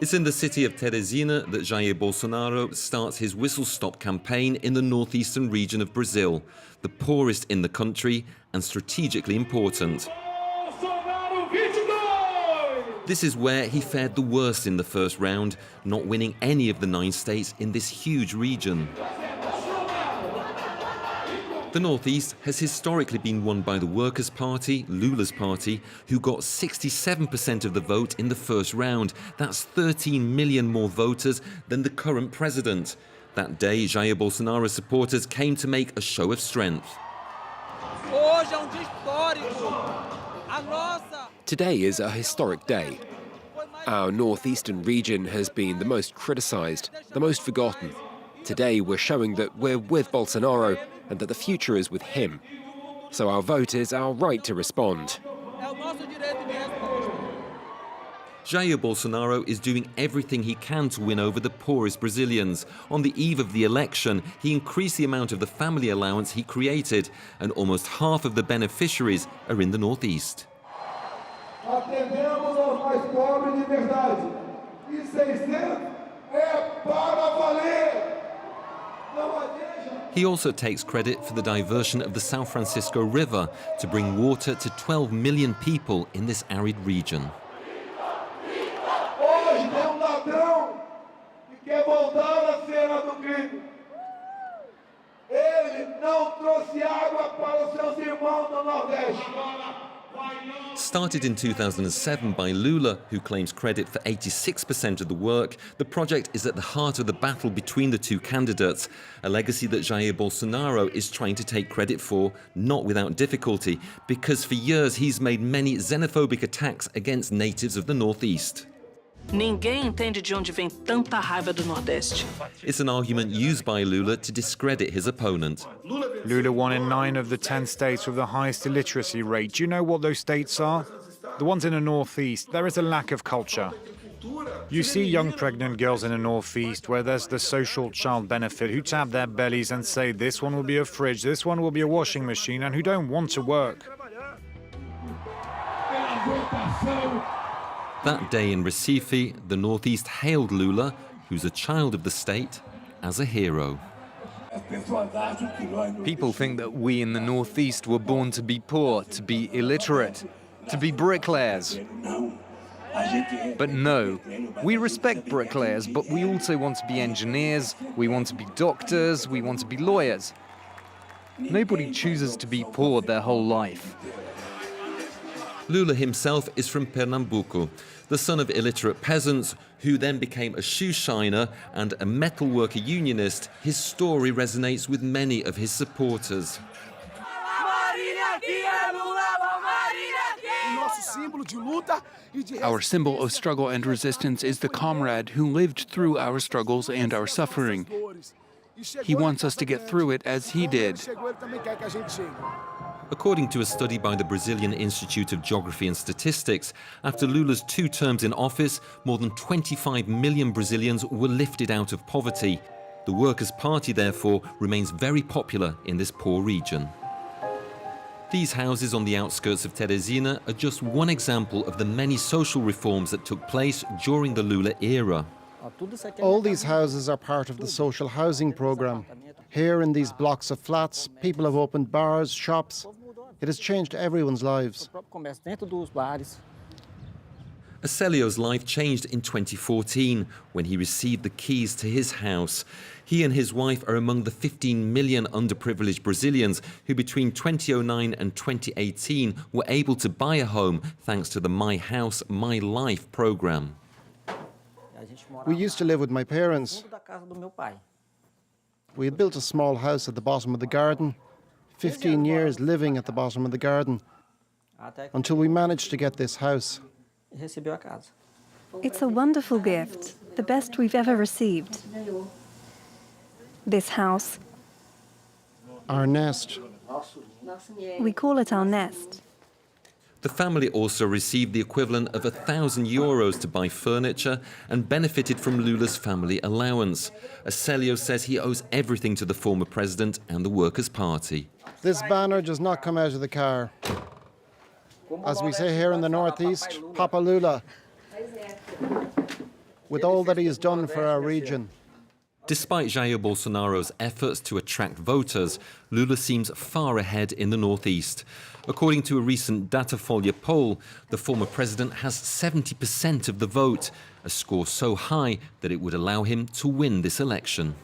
It's in the city of Teresina that Jair Bolsonaro starts his whistle-stop campaign in the northeastern region of Brazil, the poorest in the country and strategically important. This is where he fared the worst in the first round, not winning any of the 9 states in this huge region. The Northeast has historically been won by the Workers' Party, Lula's party, who got 67% of the vote in the first round. That's 13 million more voters than the current president. That day, Jair Bolsonaro's supporters came to make a show of strength. Today is a historic day. Our northeastern region has been the most criticised, the most forgotten. Today we're showing that we're with Bolsonaro and that the future is with him. So our vote is our right to respond. Jair Bolsonaro is doing everything he can to win over the poorest Brazilians. On the eve of the election, he increased the amount of the family allowance he created, and almost half of the beneficiaries are in the Northeast. Atendemos aos mais pobres de verdade. E 600 é para valer. He also takes credit for the diversion of the São Francisco River to bring water to 12 million people in this arid region. Hoje tem ladrão que quer voltar à cena do crime. Ele não trouxe água para os seus irmãos do Nordeste. Started in 2007 by Lula, who claims credit for 86% of the work, the project is at the heart of the battle between the two candidates, a legacy that Jair Bolsonaro is trying to take credit for, not without difficulty, because for years he's made many xenophobic attacks against natives of the Northeast. Ninguém entende de onde vem tanta raiva do Nordeste. It's an argument used by Lula to discredit his opponent. Lula won in 9 of the 10 states with the highest illiteracy rate. Do you know what those states are? The ones in the Northeast. There is a lack of culture. You see young pregnant girls in the Northeast where there's the social child benefit who tap their bellies and say this one will be a fridge, this one will be a washing machine, and who don't want to work. That day in Recife, the Northeast hailed Lula, who's a child of the state, as a hero. People think that we in the Northeast were born to be poor, to be illiterate, to be bricklayers. But no, we respect bricklayers, but we also want to be engineers, we want to be doctors, we want to be lawyers. Nobody chooses to be poor their whole life. Lula himself is from Pernambuco, the son of illiterate peasants who then became a shoe shiner and a metalworker unionist. His story resonates with many of his supporters. Our symbol of struggle and resistance is the comrade who lived through our struggles and our suffering. He wants us to get through it as he did. According to a study by the Brazilian Institute of Geography and Statistics, after Lula's 2 terms in office, more than 25 million Brazilians were lifted out of poverty. The Workers' Party, therefore, remains very popular in this poor region. These houses on the outskirts of Teresina are just one example of the many social reforms that took place during the Lula era. All these houses are part of the social housing program. Here in these blocks of flats, people have opened bars, shops. It has changed everyone's lives. Acélio's life changed in 2014 when he received the keys to his house. He and his wife are among the 15 million underprivileged Brazilians who between 2009 and 2018 were able to buy a home thanks to the My House, My Life program. We used to live with my parents. We had built a small house at the bottom of the garden, 15 years living at the bottom of the garden, until we managed to get this house. It's a wonderful gift, the best we've ever received. This house. Our nest. We call it our nest. The family also received the equivalent of €1,000 to buy furniture and benefited from Lula's family allowance. Acélio says he owes everything to the former president and the Workers' Party. This banner does not come out of the car. As we say here in the Northeast, Papa Lula. with all that he has done for our region. Despite Jair Bolsonaro's efforts to attract voters, Lula seems far ahead in the northeast. According to a recent Datafolha poll, the former president has 70% of the vote, a score so high that it would allow him to win this election.